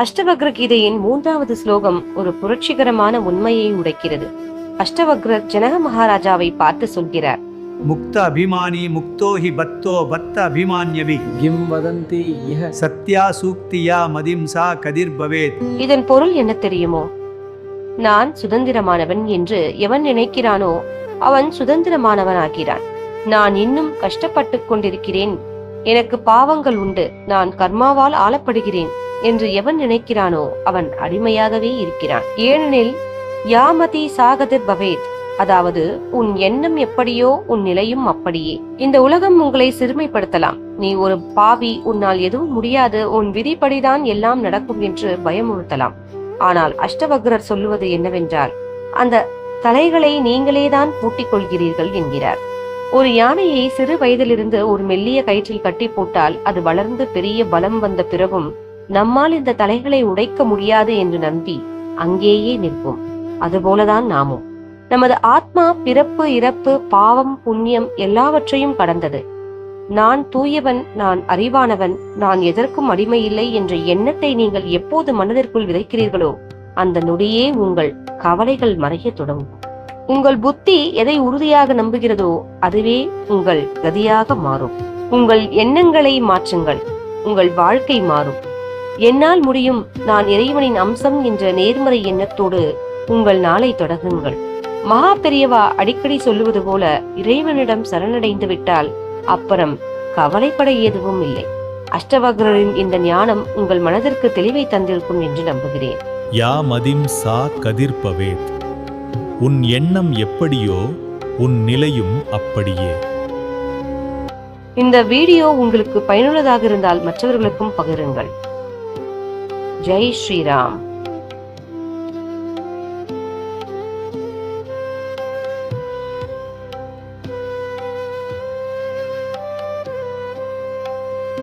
அஷ்டவக்ர கீதையின் 3வது ஸ்லோகம் ஒரு புரட்சிகரமான உண்மையை உடைக்கிறது. அஷ்டவக்ரர் ஜனக மகாராஜாவை பார்த்து சொல்கிறார், முக்த அபிமானி முக்தோஹி பத்தோ பத்த அபிமான்யவி கிம் வதந்தி இஹ சத்யா சூக்தியா மதிம்சா கதிர் பவேத். இதன் பொருள் என்ன தெரியுமோ? நான் சுதந்திரமானவன் என்று எவன் நினைக்கிறானோ அவன் சுதந்திரமானவனாகிறான். நான் இன்னும் கஷ்டப்பட்டுக் கொண்டிருக்கிறேன், எனக்கு பாவங்கள் உண்டு, நான் கர்மாவால் ஆளப்படுகிறேன் என்று எவன் நினைக்கிறானோ அவன் அடிமையாகவே இருக்கிறான். ஏனெனில் யாமதி சாகதிர் பவேத், அதாவது உன் எண்ணம் எப்படியோ உன் நிலையும் அப்படியே. இந்த உலகம் உங்களை சிறுமைப்படுத்தலாம். நீ ஒரு பாவி, உன்னால் எதுவும் முடியாது, உன் விதிப்படிதான் எல்லாம் நடக்கும் என்று பயமுறுத்தலாம். ஆனால் அஷ்டவக்ரர் சொல்லுவது என்னவென்றால், அந்த தலைகளை நீங்களேதான் பூட்டிக் கொள்கிறீர்கள் என்கிறார். ஒரு யானையை சிறு வயதிலிருந்து ஒரு மெல்லிய கயிற்றில் கட்டி போட்டால் அது வளர்ந்து பெரிய பலம் வந்த பிறகும் நம்மால் இந்த தலைகளை உடைக்க முடியாது என்று நம்பி அங்கேயே நிற்போம். அதுபோலதான் நாமும். நமது ஆத்மா பிறப்பு இறப்பு பாவம் புண்ணியம் எல்லாவற்றையும் கடந்தது. நான் தூயவன், நான் அறிவானவன், நான் எதற்கும் அடிமை இல்லை என்ற எண்ணத்தை நீங்கள் எப்போது மனதிற்குள் விதைக்கிறீர்களோ அந்த நொடியே உங்கள் கவலைகள் மறைய தொடங்கும். உங்கள் புத்தி எதை உறுதியாக நம்புகிறதோ அதுவே உங்கள் கதியாக மாறும். உங்கள் எண்ணங்களை மாற்றுங்கள், உங்கள் வாழ்க்கை மாறும். என்னால் முடியும், நான் இறைவனின் அம்சம் என்ற நேர்மறை எண்ணத்தோடு உங்கள் நாளை தொடங்குங்கள். மகா பெரியவா அடிக்கடி சொல்லுவது போல, இறைவனிடம் சரணடைந்து விட்டால் அப்புறம் கவலைப்பட எதுவும் இல்லை. அஷ்டவக்ரரின் இந்த ஞானம் உங்கள் மனதிற்கு தெளிவை தந்திருக்கும் என்று நம்புகிறேன். யா மதிம் சா கதிர் பவேத், உன் எண்ணம் எப்படியோ உன் நிலையும் அப்படியே. இந்த வீடியோ உங்களுக்கு பயனுள்ளதாக இருந்தால் மற்றவர்களுக்கும் பகிருங்கள். ஜெய் ஸ்ரீராம்.